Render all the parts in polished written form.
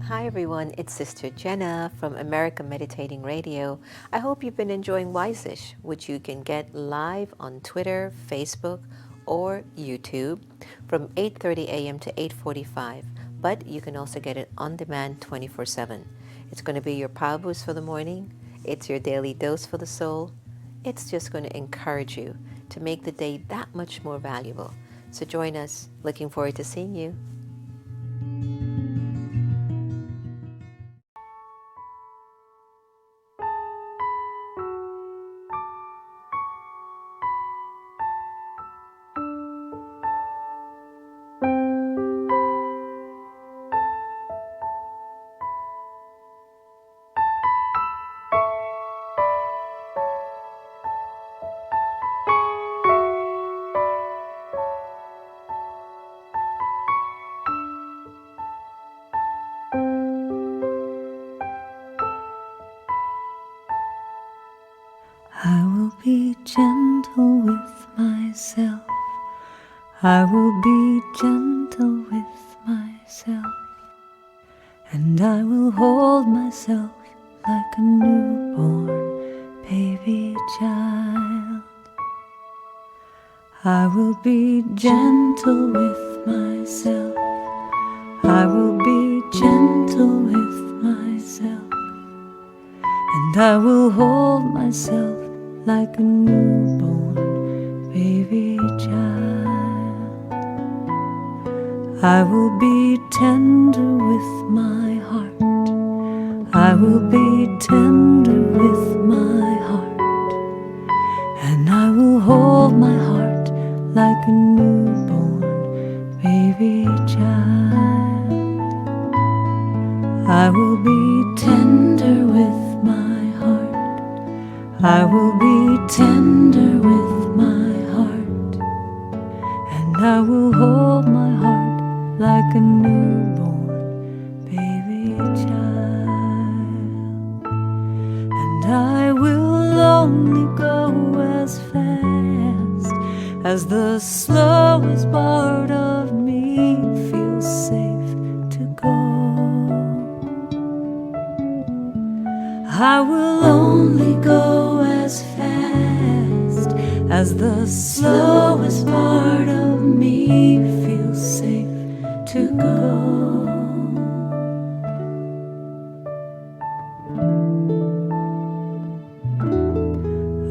Hi everyone, it's Sister Jenna from American Meditating Radio. I hope you've been enjoying Wiseish, which you can get live on Twitter, Facebook, or YouTube from 8:30 a.m. to 8:45. But you can also get it on demand 24/7. It's going to be your power boost for the morning. It's your daily dose for the soul. It's just going to encourage you to make the day that much more valuable. So join us. Looking forward to seeing you. I will be gentle with myself. I will be gentle with myself. And I will hold myself like a newborn baby child. I will be gentle with myself. I will be gentle with myself. And I will hold myself like a newborn baby child. I will be tender with my heart. I will be tender with my heart. And I will hold my heart like a newborn baby child. I will be tender with my heart. I will be tender with my heart. And I will hold my heart like a newborn baby child. And I will only go as fast as the slowest part of me feels safe to go. I will only go as fast as the slowest part of me feels safe to go.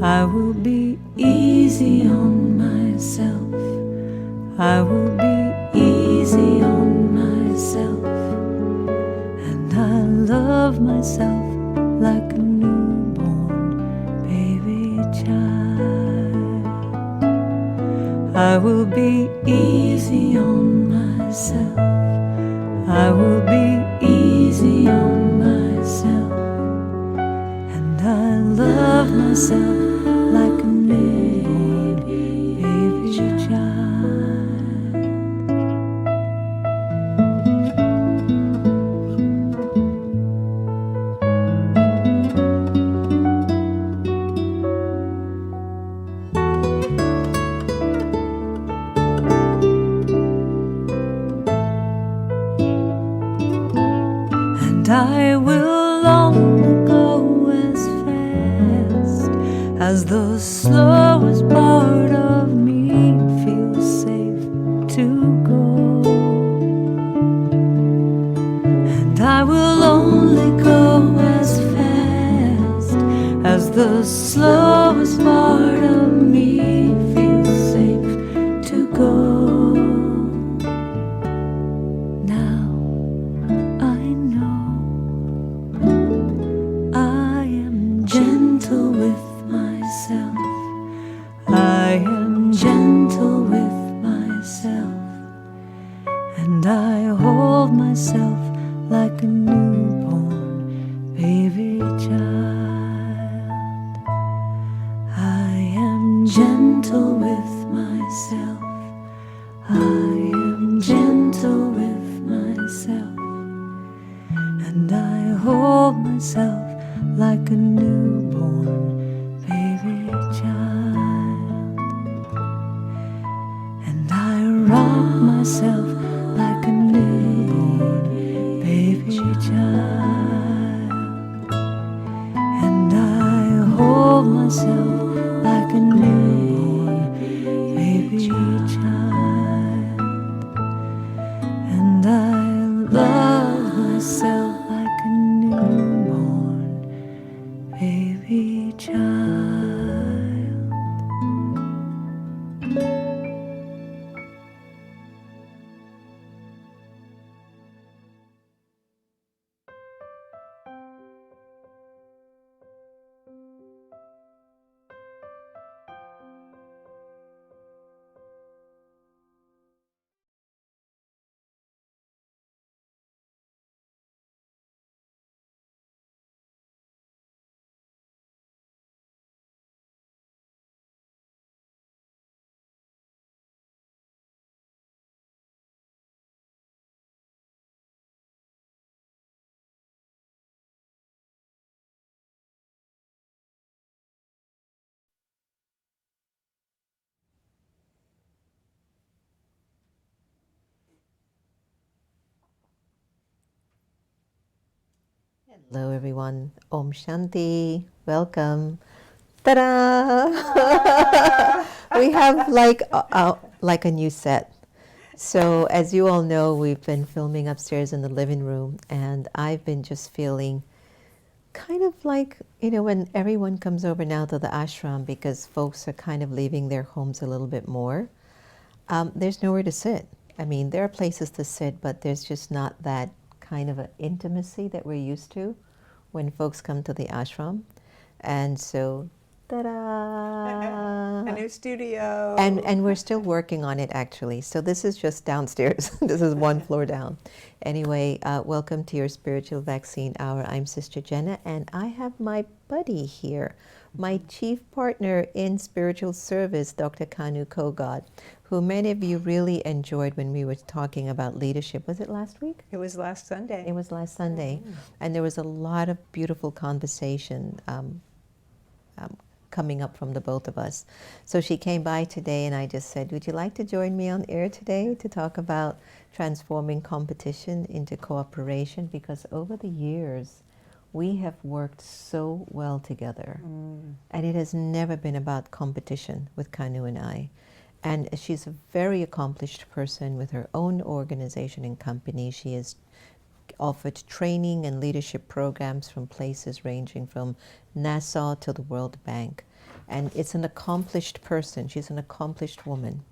I will be easy on myself. I will be easy on myself. And I love myself like a newborn baby child. I will be easy on myself. I will be easy on myself. And I love myself like a newborn baby child. And I will only go as fast as the slowest part of me feels safe to go. And I will only go as fast as the slowest part of me feels safe to go. Gentle with myself. I am gentle with myself. And I hold myself like a newborn baby child. I am gentle with myself. I am gentle with myself. And I hold myself like a newborn baby child. And I rock myself like a newborn baby child. Hello, everyone. Om Shanti. Welcome. Ta-da! We have like a new set. So, as you all know, we've been filming upstairs in the living room, and I've been just feeling kind of like, when everyone comes over now to the ashram, because folks are kind of leaving their homes a little bit more, there's nowhere to sit. I mean, there are places to sit, but there's just not that kind of an intimacy that we're used to when folks come to the ashram. And so, ta-da! A new studio. And we're still working on it, actually. So this is just downstairs. This is one floor down. Anyway, welcome to your Spiritual Vaccine Hour. I'm Sister Jenna, and I have my buddy here, my chief partner in spiritual service, Dr. Kanu Kogod, who many of you really enjoyed when we were talking about leadership. Was it last week? It was last Sunday. It was last Sunday. And there was a lot of beautiful conversation coming up from the both of us. So she came by today, and I just said, would you like to join me on air today to talk about transforming competition into cooperation? Because over the years, we have worked so well together. And it has never been about competition with Kanu and I. And she's a very accomplished person with her own organization and company. She has offered training and leadership programs from places ranging from Nassau to the World Bank. And it's an accomplished person. She's an accomplished woman.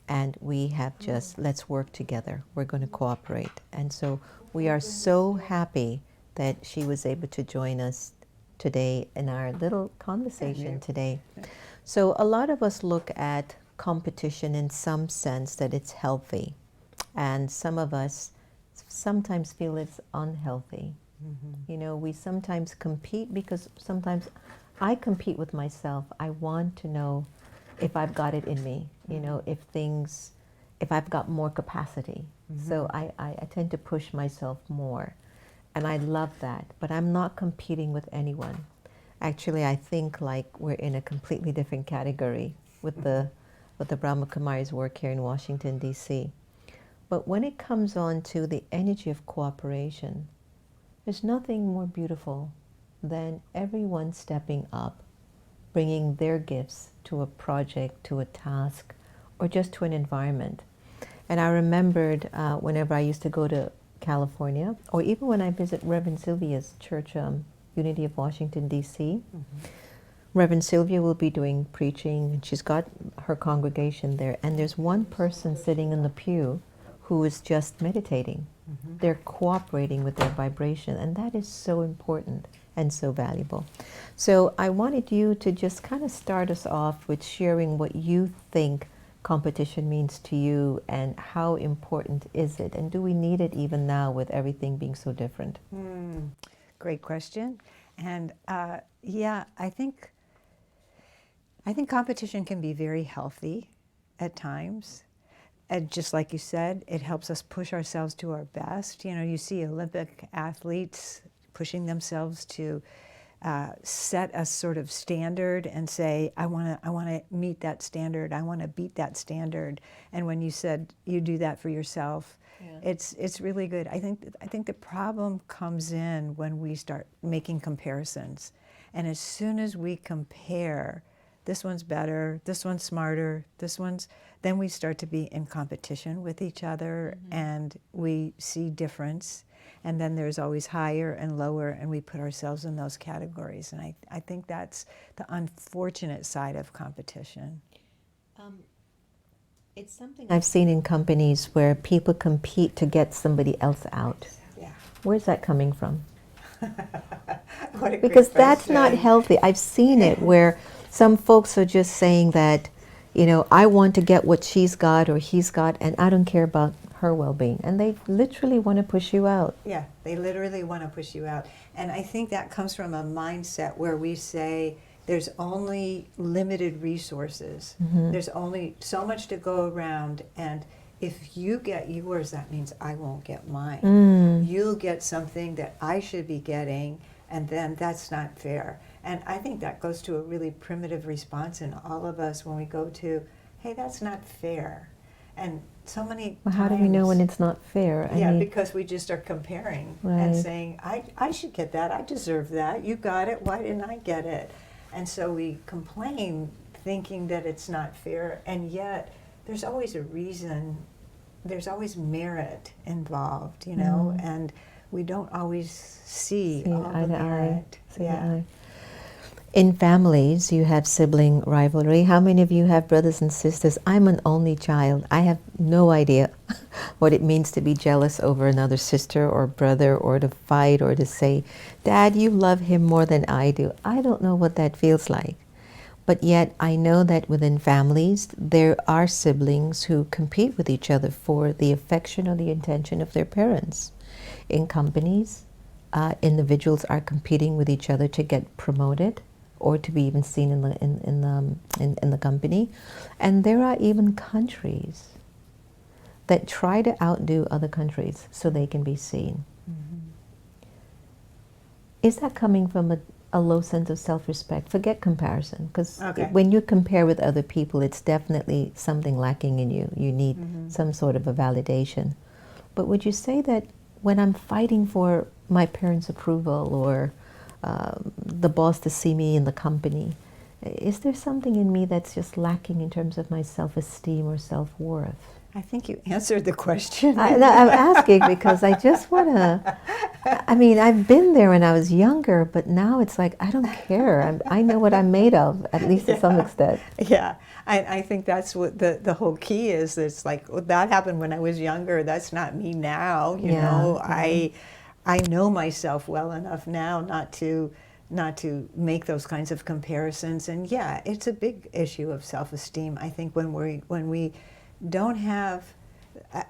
And we have just, let's work together. We're going to cooperate. And so we are so happy that she was able to join us today in our little conversation today. So a lot of us look at competition in some sense that it's healthy. And some of us sometimes feel it's unhealthy. We sometimes compete because sometimes I compete with myself. I want to know if I've got it in me, if I've got more capacity. So I tend to push myself more. And I love that. But I'm not competing with anyone. Actually, I think like we're in a completely different category with the Brahma Kumari's work here in Washington, D.C. But when it comes on to the energy of cooperation, there's nothing more beautiful than everyone stepping up, bringing their gifts to a project, to a task, or just to an environment. And I remembered whenever I used to go to California, or even when I visit Reverend Sylvia's church, Unity of Washington, D.C., Reverend Sylvia will be doing preaching, and she's got her congregation there, and there's one person sitting in the pew who is just meditating. They're cooperating with their vibration, and that is so important and so valuable. So I wanted you to just kind of start us off with sharing what you think competition means to you, and how important is it, and do we need it even now with everything being so different? Great question. And I think competition can be very healthy at times. And just like you said, it helps us push ourselves to our best. You see Olympic athletes pushing themselves to set a sort of standard and say, I want to meet that standard. I want to beat that standard. And when you said you do that for yourself, it's really good. I think the problem comes in when we start making comparisons. And as soon as we compare, this one's better, this one's smarter, then we start to be in competition with each other, and we see difference. And then there's always higher and lower, and we put ourselves in those categories. And I think that's the unfortunate side of competition. It's something I've seen in companies where people compete to get somebody else out. Yeah. Where's that coming from? What a Because great that's not question. healthy. I've seen it where some folks are just saying that, I want to get what she's got or he's got, and I don't care about her well-being. And they literally want to push you out. Yeah, they literally want to push you out. And I think that comes from a mindset where we say there's only limited resources. There's only so much to go around, and if you get yours, that means I won't get mine. You'll get something that I should be getting, and then that's not fair. And I think that goes to a really primitive response in all of us when we go to, hey, that's not fair. And so many Well, how times, do we know when it's not fair? I yeah, mean, because we just are comparing Right. and saying, I should get that, I deserve that, you got it, why didn't I get it? And so we complain thinking that it's not fair, and yet there's always a reason, there's always merit involved, you know, and we don't always see all eye the to eye. merit. See eye to eye. In families, you have sibling rivalry. How many of you have brothers and sisters? I'm an only child. I have no idea what it means to be jealous over another sister or brother, or to fight, or to say, Dad, you love him more than I do. I don't know what that feels like. But yet I know that within families, there are siblings who compete with each other for the affection or the attention of their parents. In companies, individuals are competing with each other to get promoted, or to be even seen in the company. And there are even countries that try to outdo other countries so they can be seen. Is that coming from a low sense of self-respect? Forget comparison, because when you compare with other people, it's definitely something lacking in you. You need some sort of a validation. But would you say that when I'm fighting for my parents' approval, or the boss to see me in the company, is there something in me that's just lacking in terms of my self-esteem or self-worth? I think you answered the question. I'm asking because I just want to, I mean, I've been there when I was younger, but now it's like, I don't care. I know what I'm made of, at least to some extent. Yeah, I think that's what the whole key is. It's like, well, that happened when I was younger. That's not me now. You know, I know myself well enough now not to make those kinds of comparisons. And yeah, it's a big issue of self-esteem. I think when we don't have,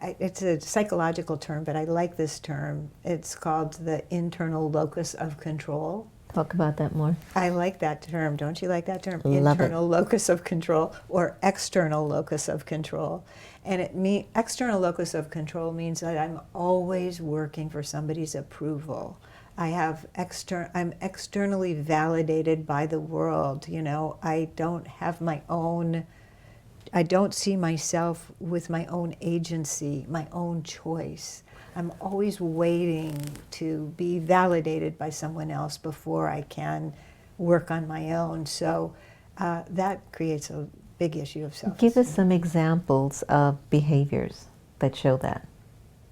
it's a psychological term, but I like this term. It's called the internal locus of control. Talk about that more. I like that term. Don't you like that term? Love internal locus of control, or external locus of control. And external locus of control means that I'm always working for somebody's approval. I'm externally validated by the world. You know, I don't see myself with my own agency, my own choice. I'm always waiting to be validated by someone else before I can work on my own. So that creates a big issue of self-esteem. Give us some examples of behaviors that show that.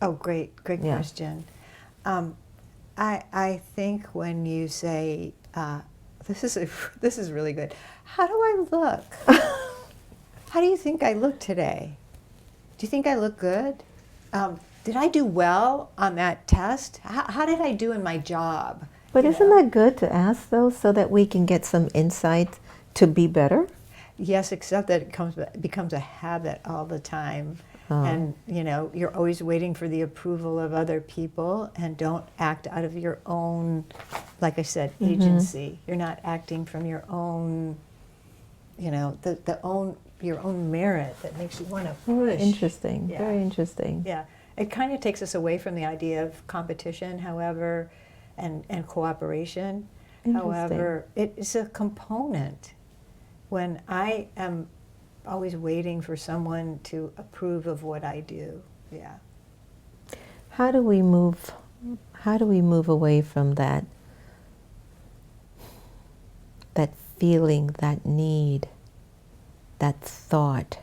Oh, great question. I think when you say, this is really good. How do I look? How do you think I look today? Do you think I look good? Did I do well on that test? How did I do in my job? But isn't that good to ask, though, so that we can get some insight to be better? Yes, except that it becomes a habit all the time. And, you know, you're always waiting for the approval of other people, and don't act out of your own, like I said, agency. You're not acting from your own, you know, your own merit that makes you want to push. Very interesting. Yeah. Very interesting. Yeah. It kind of takes us away from the idea of competition, however, and cooperation. However, it is a component. When I am always waiting for someone to approve of what I do, yeah. How do we move away from that feeling, that need, that thought,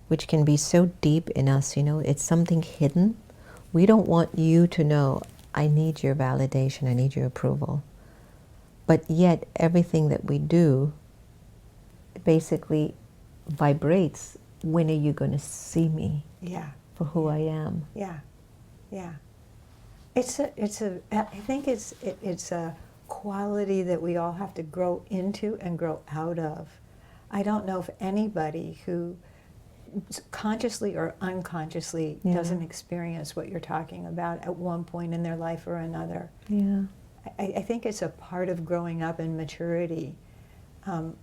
which can be so deep in us, you know, it's something hidden. We don't want you to know, I need your validation, I need your approval. But yet, everything that we do basically vibrates, when are you going to see me for who I am? Yeah, yeah. I think it's a quality that we all have to grow into and grow out of. I don't know if anybody who consciously or unconsciously doesn't experience what you're talking about at one point in their life or another. Yeah. I think it's a part of growing up and maturity. You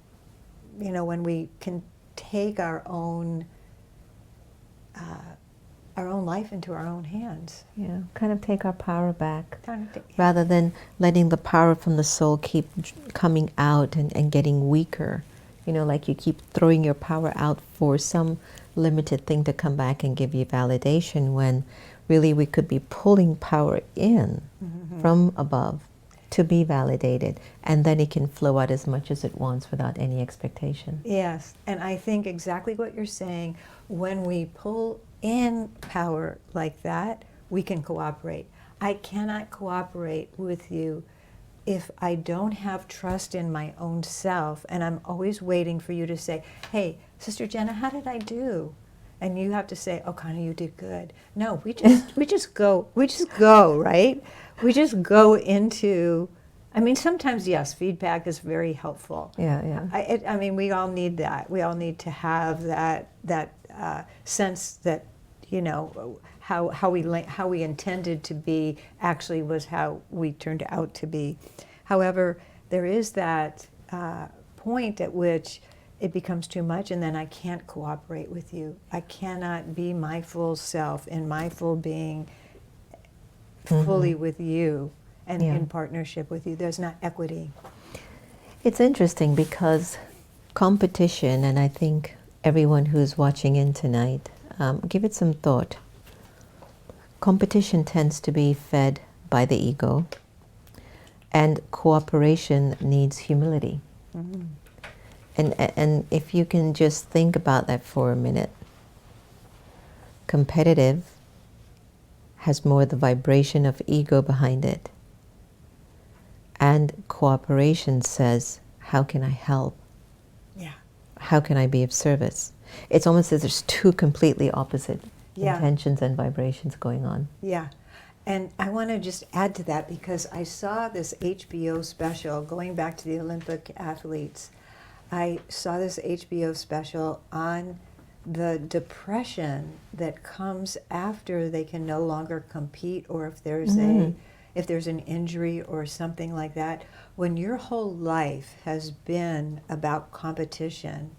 know, when we can take our own life into our own hands. Yeah, kind of take our power back, rather than letting the power from the soul keep coming out and getting weaker. like you keep throwing your power out for some limited thing to come back and give you validation, when really we could be pulling power in from above to be validated, and then it can flow out as much as it wants without any expectation. Yes, and I think exactly what you're saying. When we pull in power like that, we can cooperate. I cannot cooperate with you if I don't have trust in my own self, and I'm always waiting for you to say, hey, Sister Jenna, how did I do? And you have to say, oh, Kanu, you did good. No, we just go, right? We just go into, I mean, sometimes, yes, feedback is very helpful. Yeah. I mean, we all need that. We all need to have that sense that, how we intended to be actually was how we turned out to be. However, there is that point at which it becomes too much, and then I can't cooperate with you. I cannot be my full self and my full being fully with you and in partnership with you. There's not equity. It's interesting because competition, and I think everyone who's watching in tonight, give it some thought. Competition tends to be fed by the ego, and cooperation needs humility. Mm-hmm. And if you can just think about that for a minute, competitive has more the vibration of ego behind it. And cooperation says, how can I help? Yeah. How can I be of service? It's almost as there's two completely opposite Yeah. intentions and vibrations going on. Yeah. And I want to just add to that, because I saw this HBO special, going back to the Olympic athletes. I saw this HBO special on the depression that comes after they can no longer compete, or if there's if there's an injury or something like that. When your whole life has been about competition,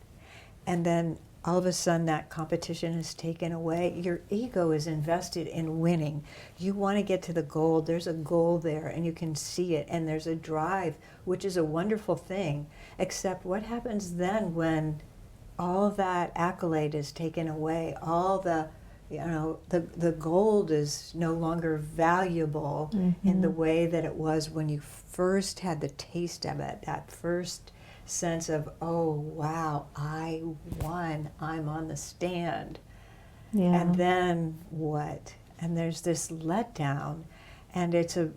and then all of a sudden that competition is taken away, your ego is invested in winning. You want to get to the goal. There's a goal there, and you can see it, and there's a drive, which is a wonderful thing. Except what happens then when all that accolade is taken away, all the the gold is no longer valuable in the way that it was when you first had the taste of it, that first sense of, oh wow, I won, I'm on the stand. Yeah. And then what? And there's this letdown, and it's a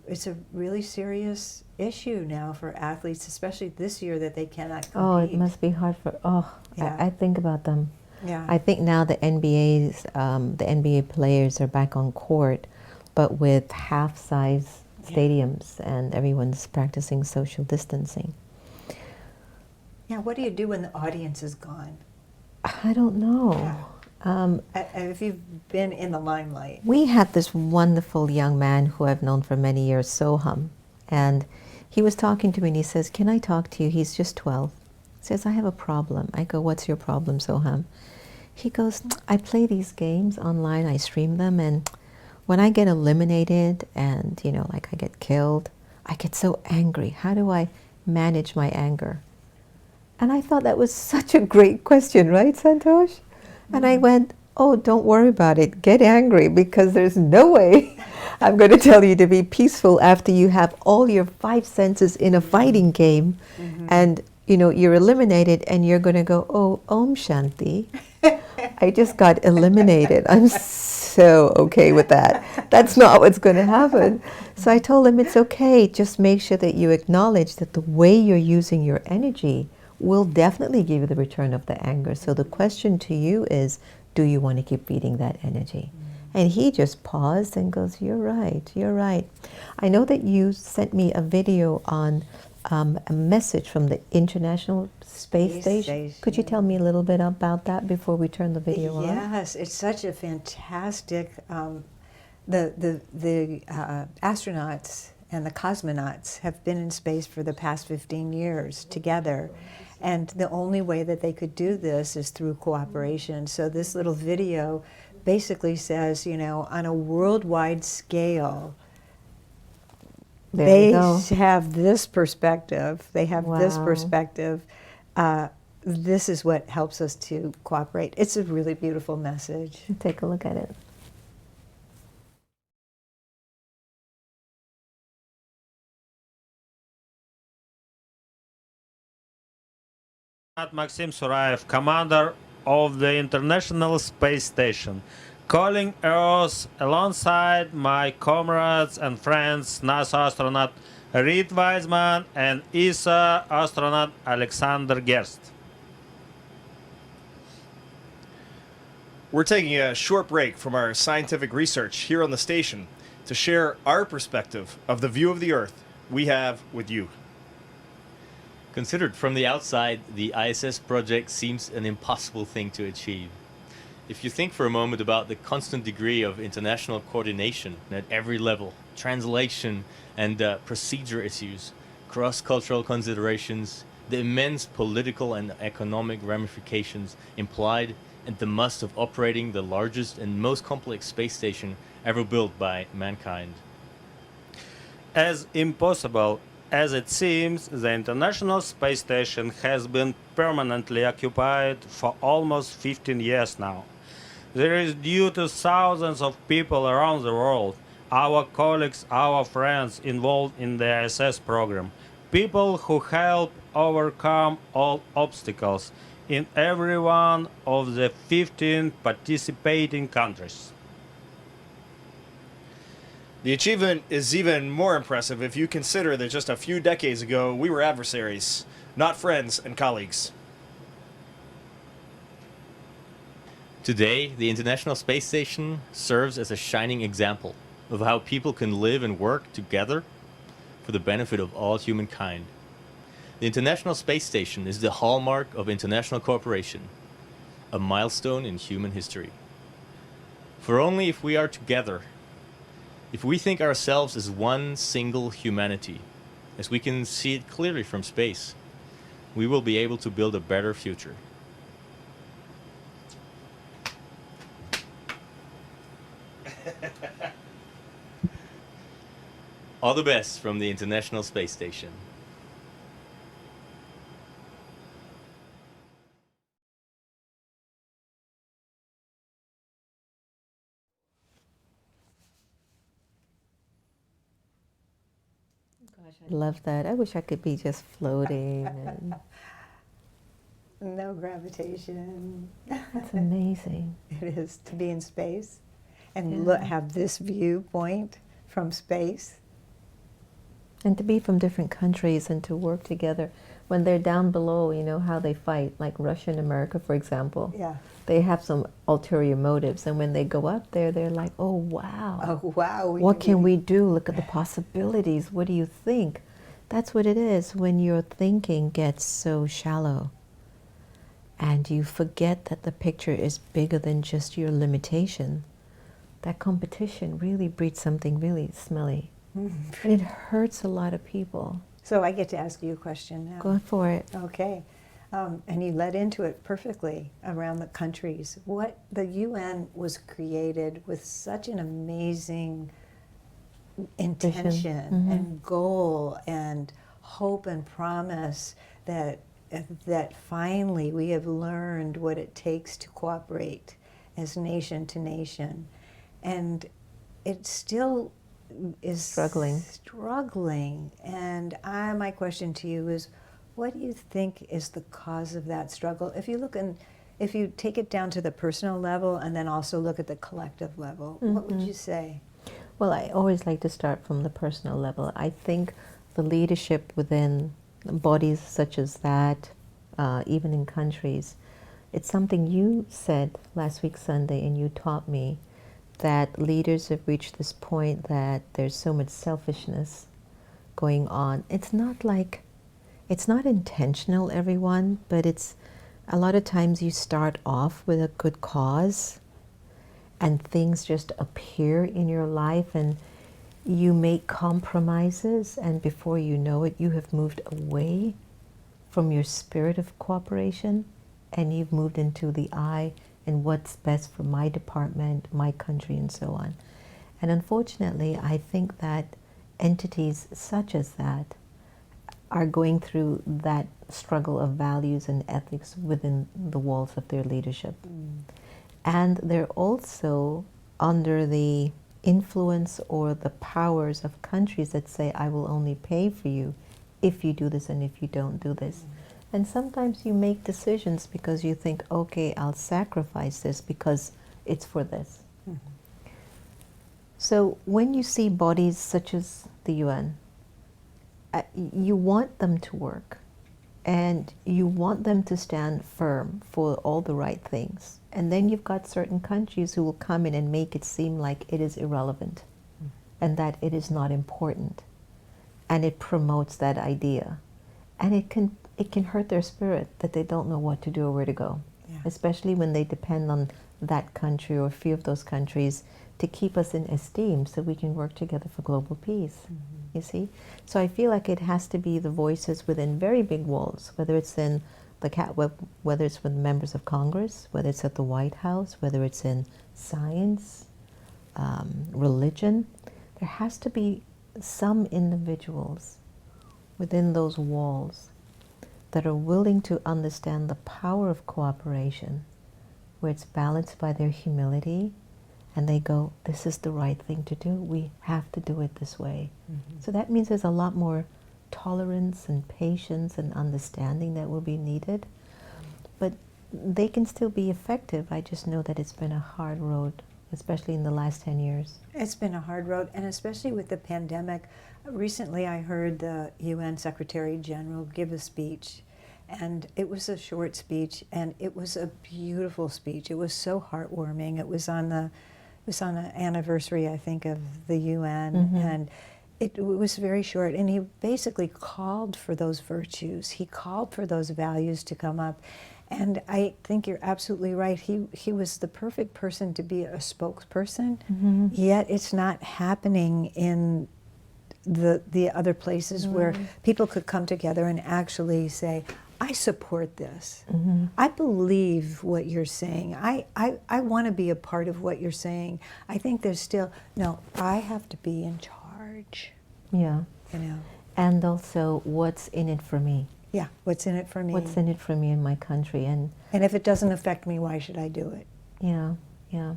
really serious issue now for athletes, especially this year, that they cannot compete. Oh, it must be hard for, Yeah. I think about them. Yeah. I think now the NBA players are back on court, but with half-size stadiums, and everyone's practicing social distancing. Yeah, what do you do when the audience is gone? I don't know. Yeah. If you've been in the limelight. We had this wonderful young man who I've known for many years, Soham, and he was talking to me and he says, can I talk to you? He's just 12. He says, I have a problem. I go, what's your problem, Soham? He goes, I play these games online, I stream them, and when I get eliminated and, like I get killed, I get so angry. How do I manage my anger? And I thought that was such a great question, right, Santosh? And I went, oh, don't worry about it. Get angry, because there's no way I'm going to tell you to be peaceful after you have all your 5 senses in a fighting game, and you're eliminated, and you're going to go, oh, Om Shanti. I just got eliminated. I'm so okay with that. That's not what's going to happen. So I told him, it's okay. Just make sure that you acknowledge that the way you're using your energy will definitely give you the return of the anger. So the question to you is, do you want to keep feeding that energy? And he just paused and goes, you're right, you're right. I know that you sent me a video on a message from the International Space Station. Could you tell me a little bit about that before we turn the video on? Yes, it's such a fantastic, the astronauts and the cosmonauts have been in space for the past 15 years together. And the only way that they could do this is through cooperation. So this little video basically says, on a worldwide scale, they have this perspective. They have this perspective. this is what helps us to cooperate. It's a really beautiful message. Take a look at it. Maxim Suraev, commander of the International Space Station, calling Earth alongside my comrades and friends, NASA astronaut Reed Wiseman and ESA astronaut Alexander Gerst. We're taking a short break from our scientific research here on the station to share our perspective of the view of the Earth we have with you. Considered from the outside, the ISS project seems an impossible thing to achieve. If you think for a moment about the constant degree of international coordination at every level, translation and procedure issues, cross-cultural considerations, the immense political and economic ramifications implied, and the must of operating the largest and most complex space station ever built by mankind. As impossible as it seems, the International Space Station has been permanently occupied for almost 15 years now. There is due to thousands of people around the world, our colleagues, our friends involved in the ISS program, people who help overcome all obstacles in every one of the 15 participating countries. The achievement is even more impressive if you consider that just a few decades ago we were adversaries, not friends and colleagues. Today, the International Space Station serves as a shining example of how people can live and work together for the benefit of all humankind. The International Space Station is the hallmark of international cooperation, a milestone in human history. For only if we are together, if we think ourselves as one single humanity, as we can see it clearly from space, we will be able to build a better future. All the best from the International Space Station. Gosh, I love that. I wish I could be just floating. And No gravitation. it's amazing. It is to be in space and Yeah. have this viewpoint from space. And to be from different countries and to work together. When they're down below, you know how they fight, like Russia and America, for example. Yeah. They have some ulterior motives. And when they go up there, they're like, oh, wow. Oh, wow. What can we do? Look at the possibilities. What do you think? That's what it is when your thinking gets so shallow. And you forget that the picture is bigger than just your limitation. That competition really breeds something really smelly. And it hurts a lot of people. So I get to ask you a question now. Go for it. Okay. And you led into it perfectly around the countries. What the UN was created with such an amazing intention and goal and hope and promise that finally we have learned what it takes to cooperate as nation to nation. And it still is struggling. And my question to you is, what do you think is the cause of that struggle? If you take it down to the personal level and then also look at the collective level, what would you say? Well, I always like to start from the personal level. I think the leadership within bodies such as that, even in countries, it's something you said last week Sunday, and you taught me that leaders have reached this point that there's so much selfishness going on. It's not intentional, everyone, but it's a lot of times you start off with a good cause and things just appear in your life and you make compromises, and before you know it, you have moved away from your spirit of cooperation and you've moved into the I and what's best for my department, my country, and so on. And unfortunately, I think that entities such as that are going through that struggle of values and ethics within the walls of their leadership. And they're also under the influence or the powers of countries that say, I will only pay for you if you do this and if you don't do this. And sometimes you make decisions because you think, okay, I'll sacrifice this because it's for this. So when you see bodies such as the UN, you want them to work and you want them to stand firm for all the right things. And then you've got certain countries who will come in and make it seem like it is irrelevant and that it is not important. And it promotes that idea. And it can hurt their spirit that they don't know what to do or where to go, especially when they depend on that country or a few of those countries to keep us in esteem so we can work together for global peace. You see? So I feel like it has to be the voices within very big walls, whether it's in the whether it's with members of Congress, whether it's at the White House, whether it's in science, religion. There has to be some individuals within those walls that are willing to understand the power of cooperation, where it's balanced by their humility, and they go, this is the right thing to do. We have to do it this way. So that means there's a lot more tolerance and patience and understanding that will be needed. But they can still be effective. I just know that it's been a hard road, especially in the last 10 years. It's been a hard road, and especially with the pandemic. Recently I heard the UN Secretary General give a speech, and it was a short speech, and it was a beautiful speech. It was so heartwarming. It was on the anniversary, I think, of the UN, and it was very short, and he basically called for those virtues. He called for those values to come up. And I think you're absolutely right. He was the perfect person to be a spokesperson, yet it's not happening in the other places where people could come together and actually say, I support this. I believe what you're saying. I want to be a part of what you're saying. I think there's still, no, I have to be in charge. Yeah. You know. And also, what's in it for me? Yeah, what's in it for me? What's in it for me in my country? And if it doesn't affect me, why should I do it? yeah, yeah.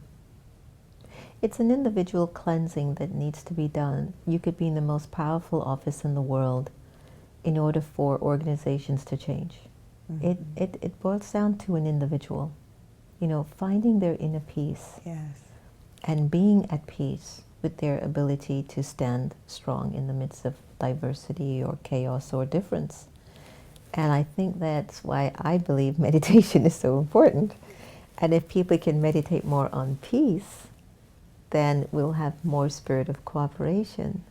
It's an individual cleansing that needs to be done. You could be in the most powerful office in the world in order for organizations to change. It boils down to an individual, you know, finding their inner peace. Yes. And being at peace with their ability to stand strong in the midst of diversity or chaos or difference. And I think that's why I believe meditation is so important. And if people can meditate more on peace, then we'll have more spirit of cooperation.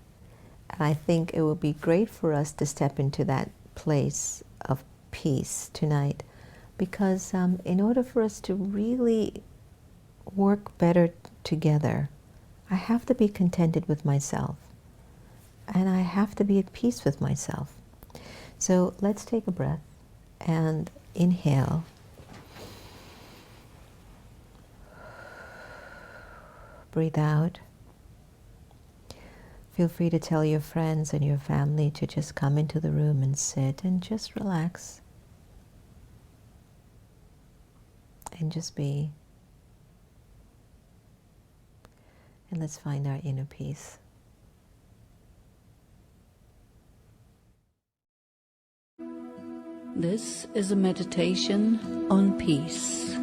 And I think it will be great for us to step into that place of peace tonight, because in order for us to really work better together, I have to be contented with myself, and I have to be at peace with myself. So let's take a breath and inhale. Breathe out. Feel free to tell your friends and your family to just come into the room and sit and just relax. And just be. And let's find our inner peace. This is a meditation on peace.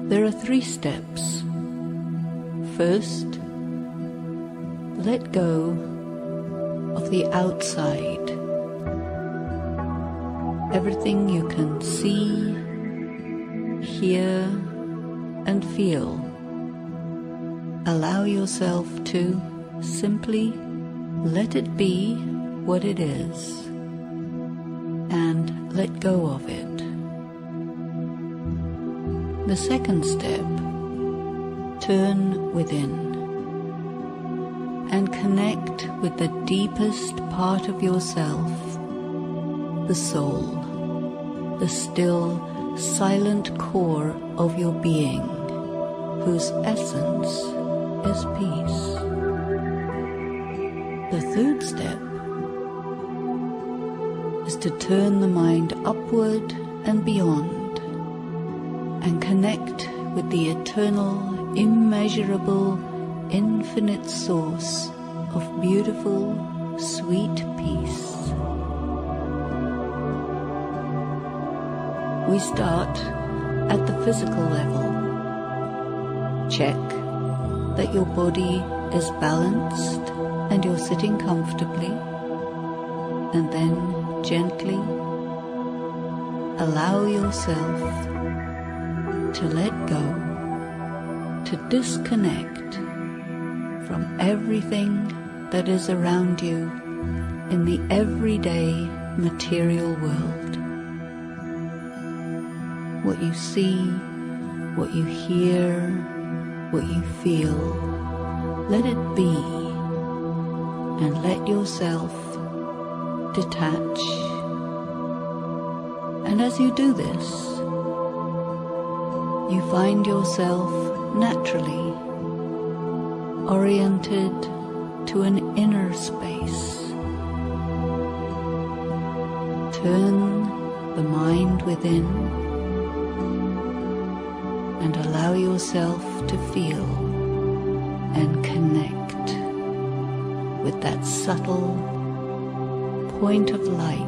There are 3 steps. First, let go of the outside. Everything you can see, hear, and feel. Allow yourself to simply let it be what it is, and let go of it. The second step, turn within and connect with the deepest part of yourself, the soul, the still, silent core of your being, whose essence is peace. The third step is to turn the mind upward and beyond and connect with the eternal, immeasurable, infinite source of beautiful, sweet peace. We start at the physical level. Check that your body is balanced and you're sitting comfortably, and then gently allow yourself to let go, to disconnect from everything that is around you in the everyday material world. What you see, what you hear, what you feel, let it be, and let yourself detach. And as you do this, you find yourself naturally oriented to an inner space. Turn the mind within and allow yourself to feel and connect with that subtle point of light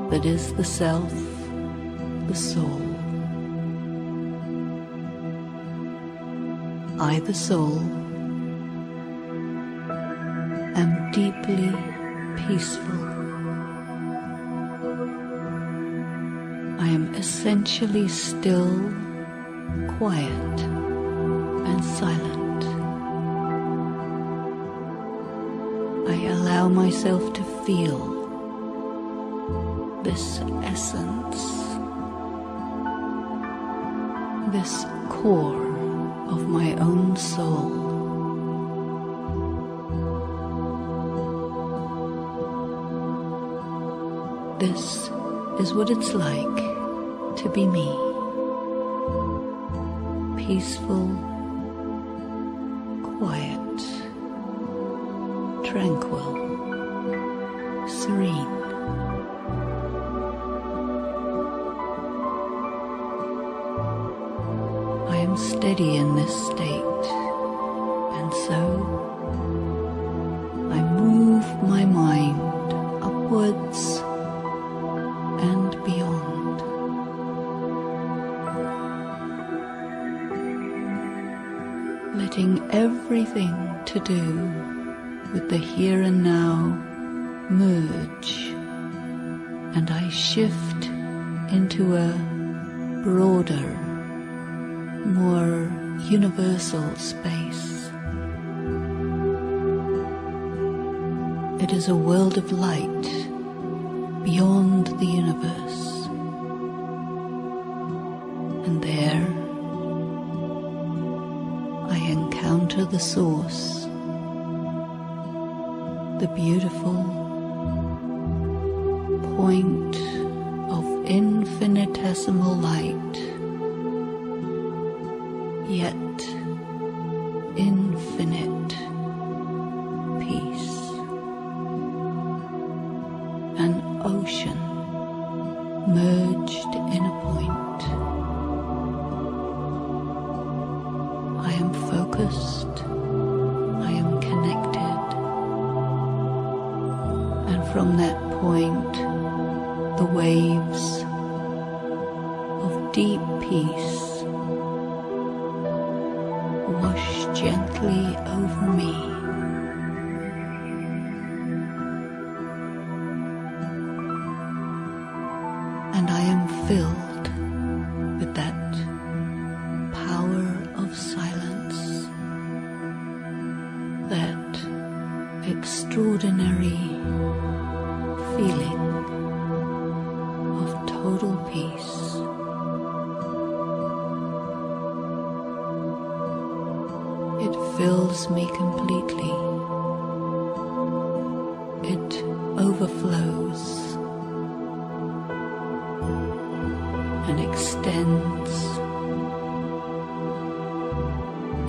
that is the self, the soul. I, the soul, am deeply peaceful. I am essentially still, quiet, and silent. I allow myself to feel this essence, this core of my own soul. This is what it's like to be me. Peaceful, quiet, tranquil, serene. I am steady in this state, and so I move my mind upwards and beyond. Letting everything to do with the here and now merge, and I shift into a broader, more universal space. It is a world of light beyond the universe, and there I encounter the source, the beautiful point of infinitesimal light, yet infinite peace. An ocean merged in a point. I am focused, I am connected, and from that point the waves of deep peace wash gently over me. And I am filled with that power of silence, that extraordinary feeling of total peace. It fills me completely. It overflows and extends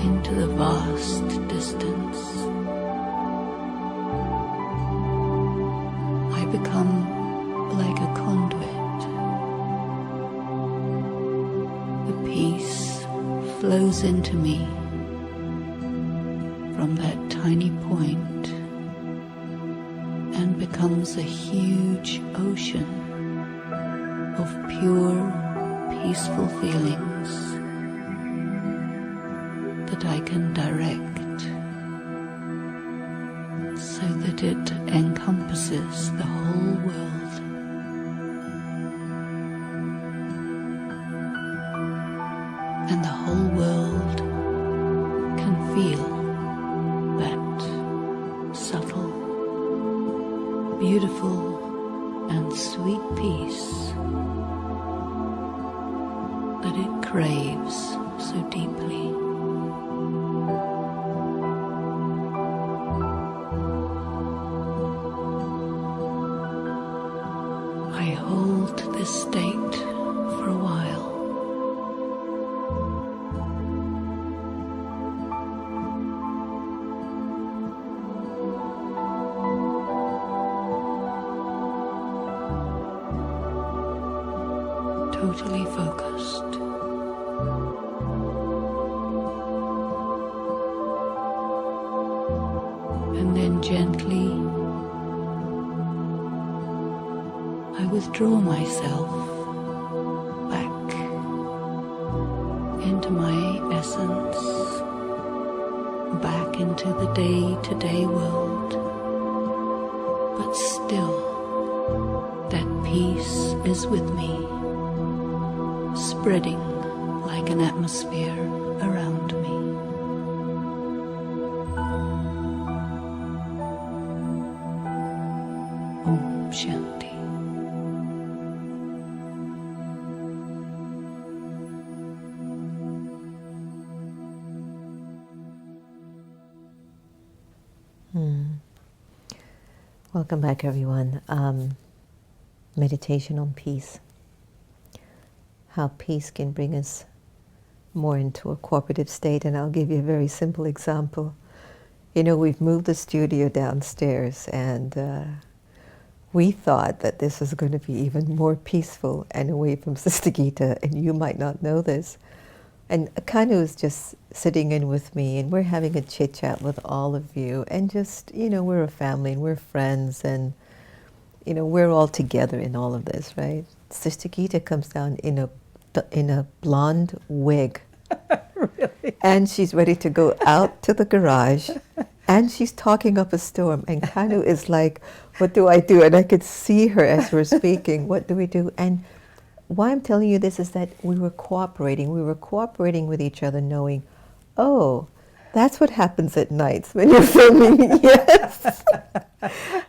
into the vast distance. I become like a conduit. The peace flows into me from that tiny point and becomes a huge ocean of pure, peaceful feelings that I can direct so that it encompasses the whole world. And the whole world can feel that subtle, beautiful, and sweet peace that it craves so deeply. I hold this state for a while. Totally focused. And then gently I withdraw myself back into my essence, back into the day-to-day world. But still, that peace is with me, spreading like an atmosphere around me. Om Shanti. Welcome back, everyone. Meditation on peace. How peace can bring us more into a cooperative state. And I'll give you a very simple example. You know, we've moved the studio downstairs, and we thought that this was going to be even more peaceful and away from Sister Gita, and you might not know this. And Kanu is just sitting in with me, and we're having a chit-chat with all of you, and just, you know, we're a family, and we're friends, and, you know, we're all together in all of this, right? Sister Gita comes down in a blonde wig. Really? And she's ready to go out to the garage, and she's talking up a storm, and Kanu is like, what do I do? And I could see her as we're speaking, what do we do? And why I'm telling you this is that we were cooperating. We were cooperating with each other, knowing, oh, that's what happens at nights when you're filming. Yes.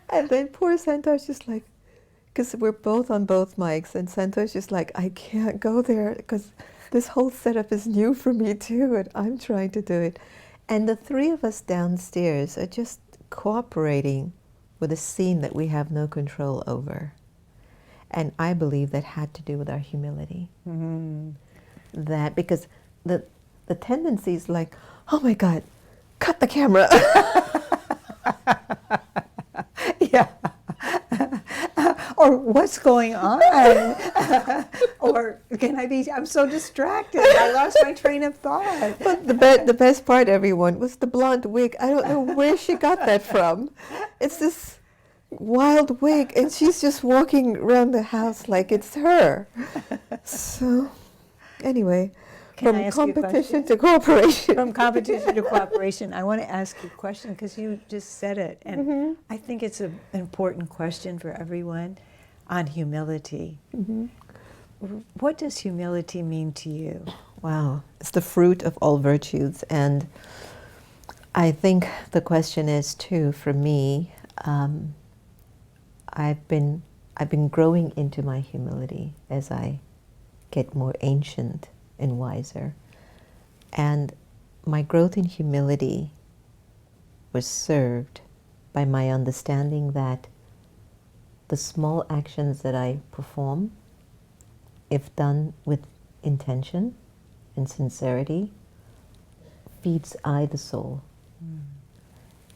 And then poor Santosh just like, because we're both on both mics, and Santosh just like, I can't go there because this whole setup is new for me too, and I'm trying to do it. And the three of us downstairs are just cooperating with a scene that we have no control over. And I believe that had to do with our humility. Mm-hmm. That because the tendency is like, oh my God, cut the camera. Yeah. Or what's going on? Or I'm so distracted. I lost my train of thought. But the best part, everyone, was the blonde wig. I don't know where she got that from. It's this wild wig, and she's just walking around the house like it's her. So, anyway, Can I from ask you a competition question? to cooperation. From competition to cooperation, I want to ask you a question because you just said it, and I think it's an important question for everyone on humility. What does humility mean to you? Wow, it's the fruit of all virtues, and I think the question is too for me. I've been growing into my humility as I get more ancient and wiser. And my growth in humility was served by my understanding that the small actions that I perform, if done with intention and sincerity, feeds the soul.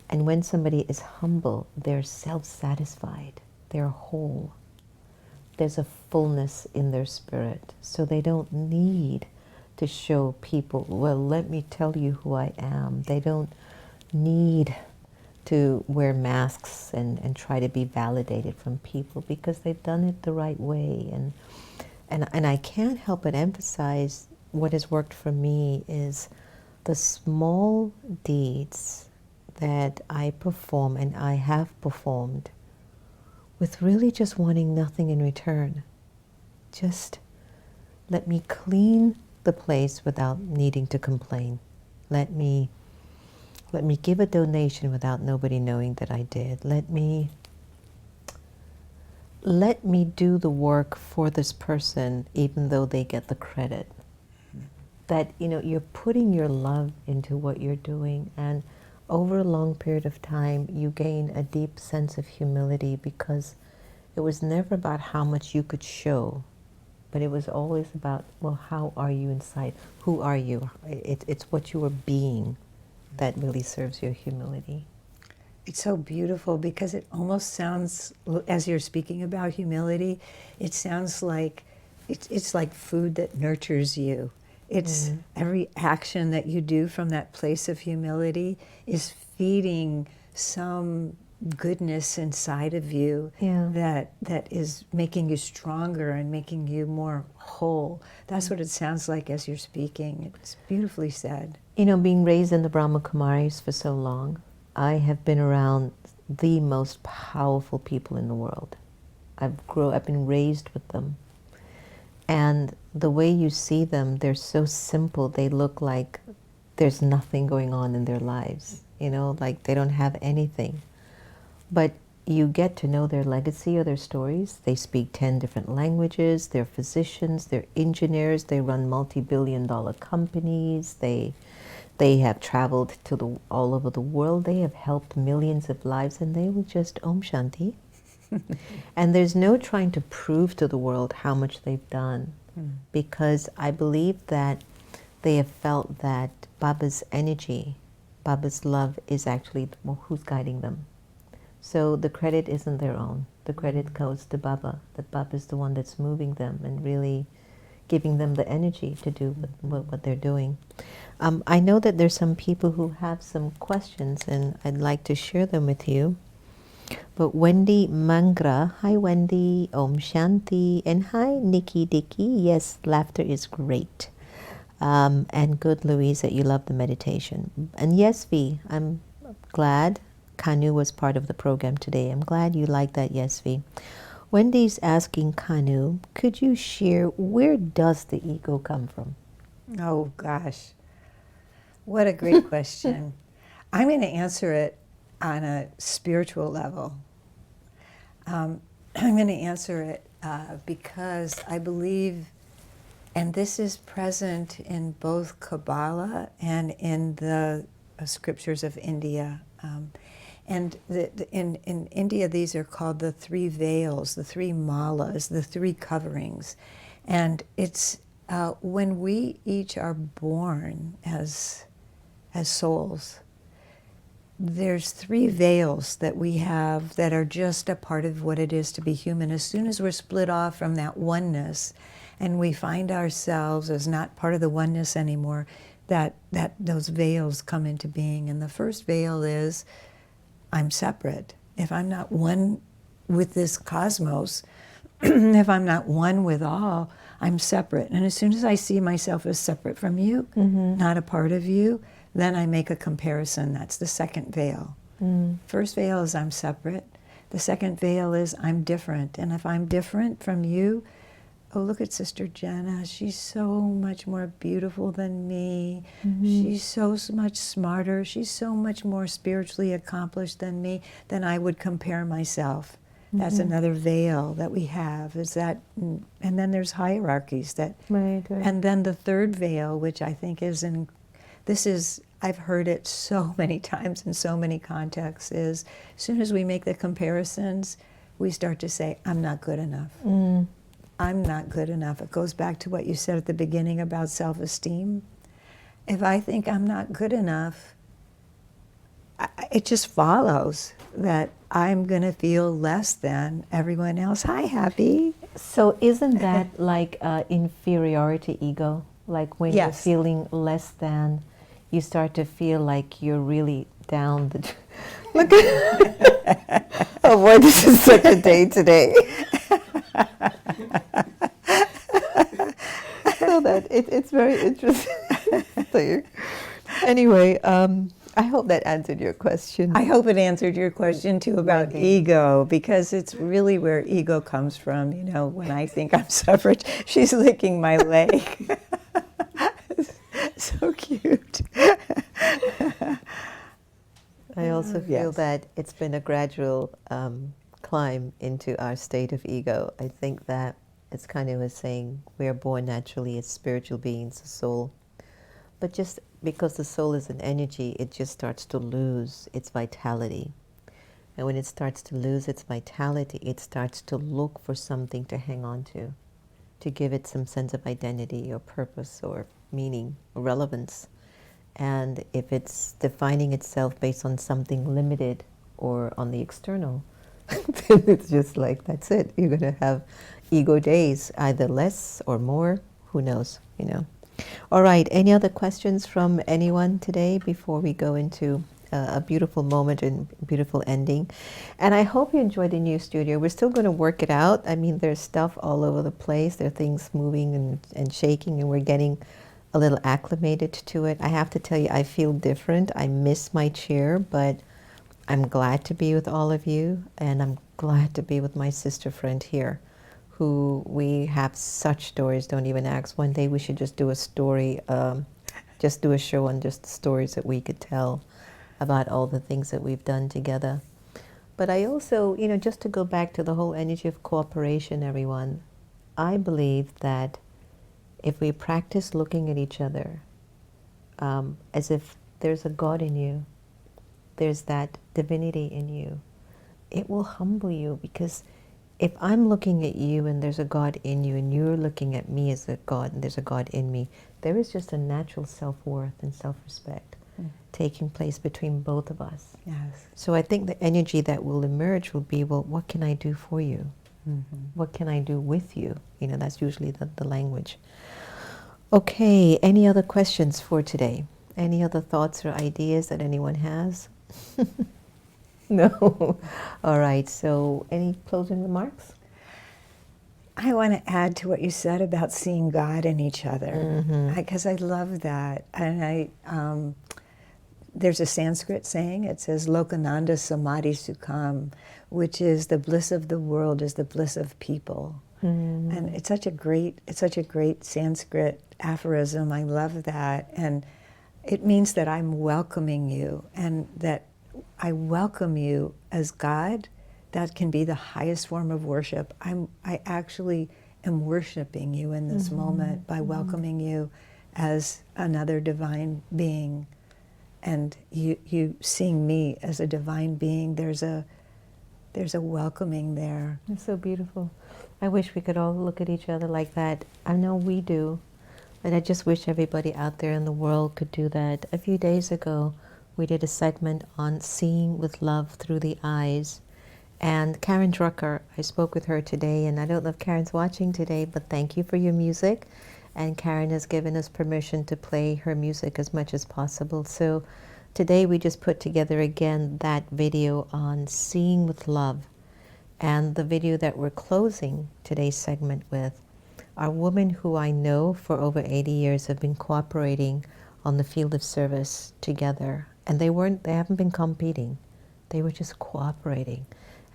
And when somebody is humble, they're self-satisfied. they're whole. There's a fullness in their spirit. So they don't need to show people, well, let me tell you who I am. They don't need to wear masks and try to be validated from people because they've done it the right way. And I can't help but emphasize what has worked for me is the small deeds that I perform and I have performed with really just wanting nothing in return. Just let me clean the place without needing to complain. Let me give a donation without nobody knowing that I did. Let me do the work for this person even though they get the credit. That, you're putting your love into what you're doing, and over a long period of time you gain a deep sense of humility because it was never about how much you could show, but it was always about, well, how are you inside? Who are you? It's what you are being that really serves your humility. It's so beautiful because it almost sounds, as you're speaking about humility, it sounds like it's like food that nurtures you. It's every action that you do from that place of humility is feeding some goodness inside of you that is making you stronger and making you more whole. That's what it sounds like as you're speaking. It's beautifully said. Being raised in the Brahma Kumaris for so long, I have been around the most powerful people in the world. I've been raised with them. And the way you see them, they're so simple. They look like there's nothing going on in their lives, like they don't have anything. But you get to know their legacy or their stories. They speak 10 different languages. They're physicians. They're engineers. They run multi-billion-dollar companies. They have traveled to all over the world. They have helped millions of lives, and they will just Om Shanti. And there's no trying to prove to the world how much they've done, because I believe that they have felt that Baba's energy, Baba's love is actually who's guiding them. So the credit isn't their own. The credit goes to Baba, that Baba is the one that's moving them and really giving them the energy to do what they're doing. I know that there's some people who have some questions, and I'd like to share them with you. But Wendy Mangra, hi Wendy, Om Shanti, and hi Nikki Dicky. Yes, laughter is great. And good, Louise, that you love the meditation. And yes, V, I'm glad Kanu was part of the program today. I'm glad you like that, yes, V. Wendy's asking Kanu, could you share where does the ego come from? Oh gosh, what a great question. I'm going to answer it on a spiritual level. I'm going to answer it because I believe, and this is present in both Kabbalah and in the scriptures of India. And in India, these are called the three veils, the three malas, the three coverings. And it's when we each are born as souls, there's three veils that we have that are just a part of what it is to be human. As soon as we're split off from that oneness and we find ourselves as not part of the oneness anymore, that those veils come into being. And the first veil is, I'm separate. If I'm not one with this cosmos, if I'm not one with all, I'm separate. And as soon as I see myself as separate from you, not a part of you, then I make a comparison. That's the second veil. First veil is I'm separate. The second veil is I'm different. And if I'm different from you, oh, look at Sister Jenna. She's so much more beautiful than me. She's so much smarter. She's so much more spiritually accomplished than me. Then I would compare myself. That's another veil that we have, is that, and then there's hierarchies that, Right. and then the third veil, which I think is I've heard it so many times in so many contexts, is as soon as we make the comparisons, we start to say, I'm not good enough. I'm not good enough. It goes back to what you said at the beginning about self-esteem. If I think I'm not good enough, it just follows that I'm going to feel less than everyone else. Hi, Happy. So isn't that like inferiority ego? Like when you're Yes. feeling less than, you start to feel like you're really down the... Look at... Oh boy, this is such a day today. So that it's very interesting. Anyway, I hope that answered your question. I hope it answered your question too about Maybe. ego, because it's really where ego comes from. You know, when I think I'm suffering, she's licking my leg. So cute. I also feel Yes. that it's been a gradual climb into our state of ego. I think that it's kind of as saying we are born naturally as spiritual beings, a soul. But just because the soul is an energy, it just starts to lose its vitality. And when it starts to lose its vitality, it starts to look for something to hang on to give it some sense of identity or purpose or meaning or relevance. And if it's defining itself based on something limited or on the external, then it's just like, that's it. You're going to have ego days, either less or more. Who knows, you know. All right, any other questions from anyone today before we go into a beautiful moment and beautiful ending? And I hope you enjoyed the new studio. We're still going to work it out. I mean, there's stuff all over the place. There are things moving and shaking, and we're getting a little acclimated to it. I have to tell you, I feel different. I miss my chair, but I'm glad to be with all of you, and I'm glad to be with my sister friend here, who we have such stories, don't even ask. One day we should just do a story, just do a show on just the stories that we could tell about all the things that we've done together. But I also, you know, just to go back to the whole energy of cooperation, everyone, I believe that if we practice looking at each other as if there's a God in you, there's that divinity in you, it will humble you. Because if I'm looking at you and there's a God in you, and you're looking at me as a God and there's a God in me, there is just a natural self-worth and self-respect taking place between both of us. Yes. So I think the energy that will emerge will be, well, what can I do for you? What can I do with you? You know, that's usually the language. Okay, any other questions for today? Any other thoughts or ideas that anyone has? No? All right, so any closing remarks? I want to add to what you said about seeing God in each other, because I love that. And there's a Sanskrit saying, it says, Lokananda Samadhi Sukham, which is the bliss of the world is the bliss of people. And it's such a great Sanskrit aphorism. I love that. And it means that I'm welcoming you, and that I welcome you as God. That can be the highest form of worship. I actually am worshiping you in this moment by welcoming you as another divine being. And you seeing me as a divine being, there's a welcoming there. It's so beautiful. I wish we could all look at each other like that. I know we do, but I just wish everybody out there in the world could do that. A few days ago, we did a segment on seeing with love through the eyes. And Karen Drucker, I spoke with her today, and I don't know if Karen's watching today, but thank you for your music. And Karen has given us permission to play her music as much as possible. So today we just put together again that video on seeing with love. And the video that we're closing today's segment with are women who I know for over 80 years have been cooperating on the field of service together. And they haven't been competing. They were just cooperating.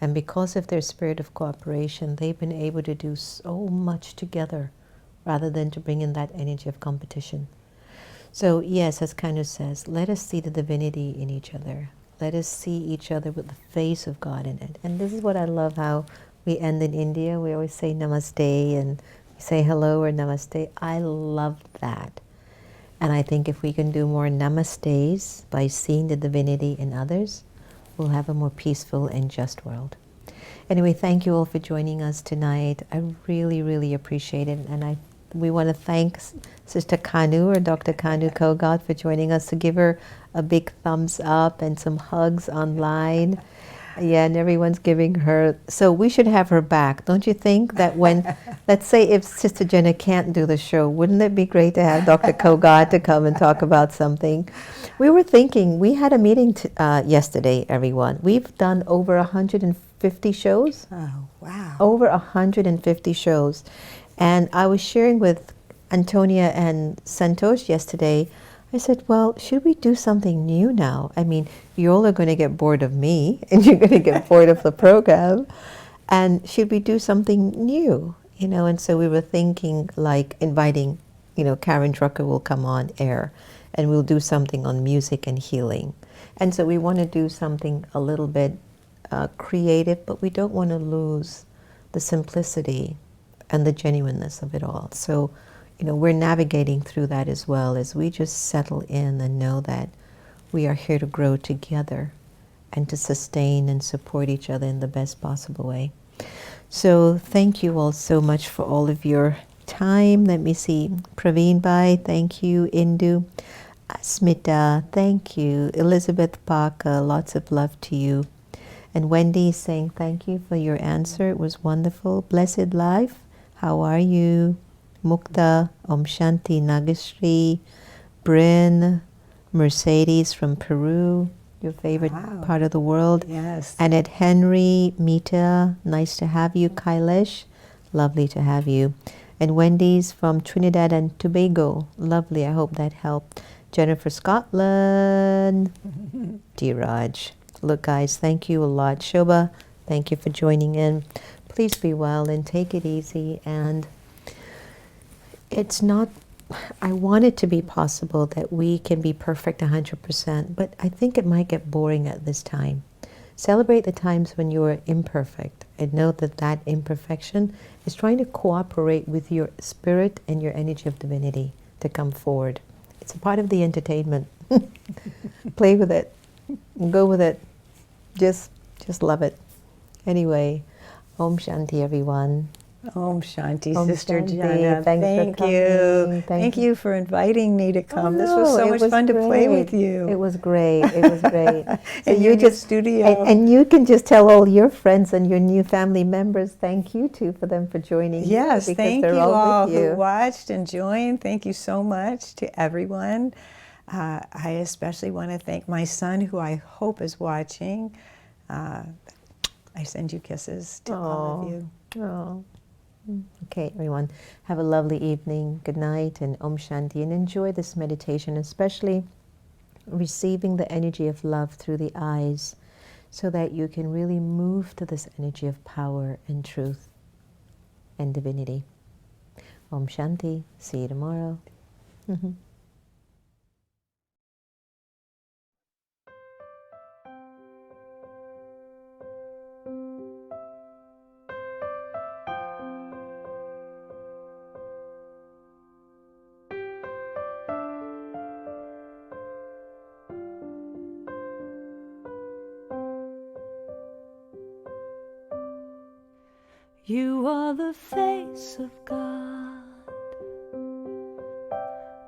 And because of their spirit of cooperation, they've been able to do so much together rather than to bring in that energy of competition. So yes, as Kanu says, let us see the divinity in each other. Let us see each other with the face of God in it. And this is what I love, how we end in India. We always say namaste, and we say hello or namaste. I love that. And I think if we can do more namastes by seeing the divinity in others, we'll have a more peaceful and just world. Anyway, thank you all for joining us tonight. I really, really appreciate it. And we want to thank Sister Kanu, or Dr. Kanu Kogod, for joining us, to give her a big thumbs up and some hugs online. Yeah, and everyone's giving her. So we should have her back, don't you think? That when, let's say, if Sister Jenna can't do the show, wouldn't it be great to have Dr. Kogod to come and talk about something? We were thinking. We had a meeting yesterday. Everyone, we've done over 150 shows. Oh, wow. Over 150 shows, and I was sharing with Antonia and Santosh yesterday. I said, well, should we do something new now? I mean, you all are going to get bored of me, and you're going to get bored of the program. And should we do something new? You know, and so we were thinking like inviting, Karen Drucker will come on air, and we'll do something on music and healing. And so we want to do something a little bit creative, but we don't want to lose the simplicity and the genuineness of it all. So, we're navigating through that as well as we just settle in and know that we are here to grow together and to sustain and support each other in the best possible way. So thank you all so much for all of your time. Let me see. Praveen Bhai, thank you. Indu. Smita, thank you. Elizabeth Parker, lots of love to you. And Wendy saying thank you for your answer. It was wonderful. Blessed Life, how are you? Mukta, Om Shanti, Nagashri, Bryn, Mercedes from Peru, your favorite part of the world. Yes. Annette Henry, Mita, nice to have you. Kailesh, lovely to have you. And Wendy's from Trinidad and Tobago, lovely, I hope that helped. Jennifer Scotland, Dheeraj. Look guys, thank you a lot. Shobha, thank you for joining in. Please be well and take it easy. And it's not, I want it to be possible that we can be perfect 100%, but I think it might get boring at this time. Celebrate the times when you are imperfect and know that that imperfection is trying to cooperate with your spirit and your energy of divinity to come forward. It's a part of the entertainment. Play with it. Go with it. Just love it. Anyway, Om Shanti, everyone. Om Shanti, Om Sister Shanti. Jenna. Thanks for Thank coming. you. Thank you for inviting me to come. This was so much fun to play with you. It was great. It was great. So in you your just studio. and you can just tell all your friends and your new family members thank you too for them for joining. Yes, because thank they're you all with you. who watched and joined. Thank you so much to everyone. I especially want to thank my son, who I hope is watching. I send you kisses to all of you. Oh. Okay, everyone. Have a lovely evening. Good night and Om Shanti. And enjoy this meditation, especially receiving the energy of love through the eyes so that you can really move to this energy of power and truth and divinity. Om Shanti. See you tomorrow. You are the face of God.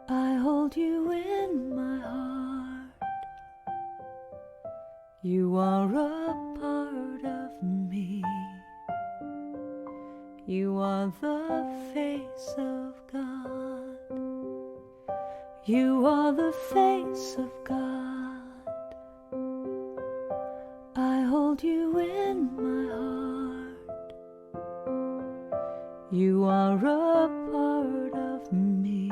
I hold you in my heart. You are a part of me. You are the face of God. You are the face of God. I hold you in my heart. You are a part of me.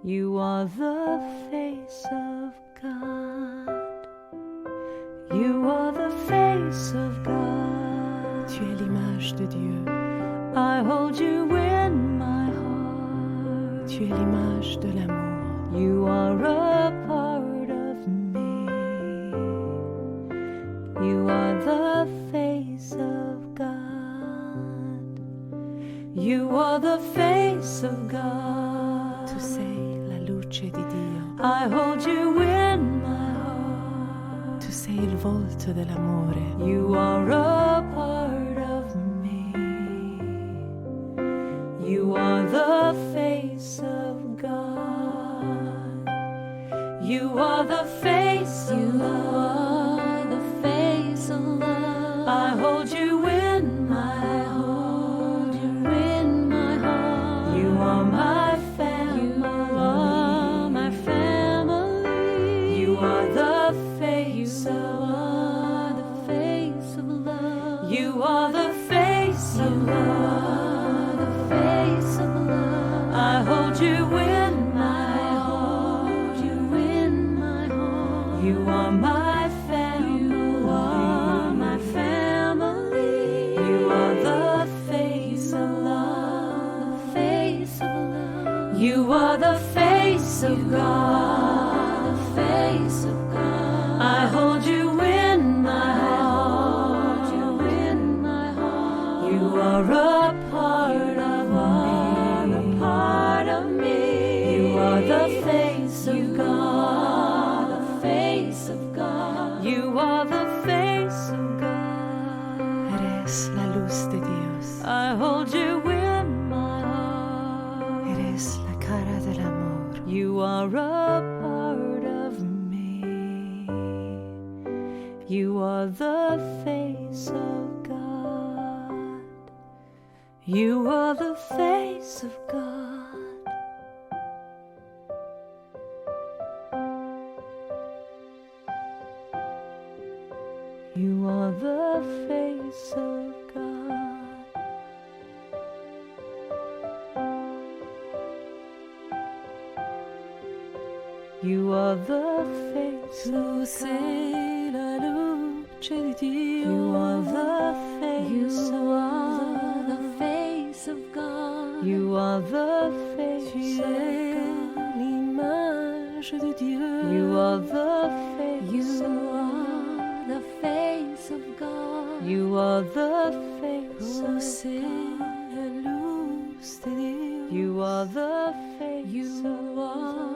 You are the face of God. You are the face of God. Tu es l'image de Dieu. I hold you in my heart. Tu es l'image de l'amour. You are a part of me. You are the face of God. You are the face of God. Tu sei la luce di Dio. I hold you in my heart. Tu sei il volto dell'amore. You are a part of me. You are the face of God. You are the face. You are the my family. You are my family. You are the face of love. The face of love. You are the face of God. The face of God. I hold you in my heart. You in my heart. You are a part of me. A part of me. You are the face of God. The face of God. You are the face of God. Eres la luz de Dios. I hold you in my heart. Eres la cara del amor. You are a part of me. You are the face of God. You are the face of God. You are the face of God. You are the face of God. La luce di Dio. You are the face of God. The face of God. You are the face of God. L'image de Dieu. You are the face of God. The face of God. You are the face of God. You are the face of God.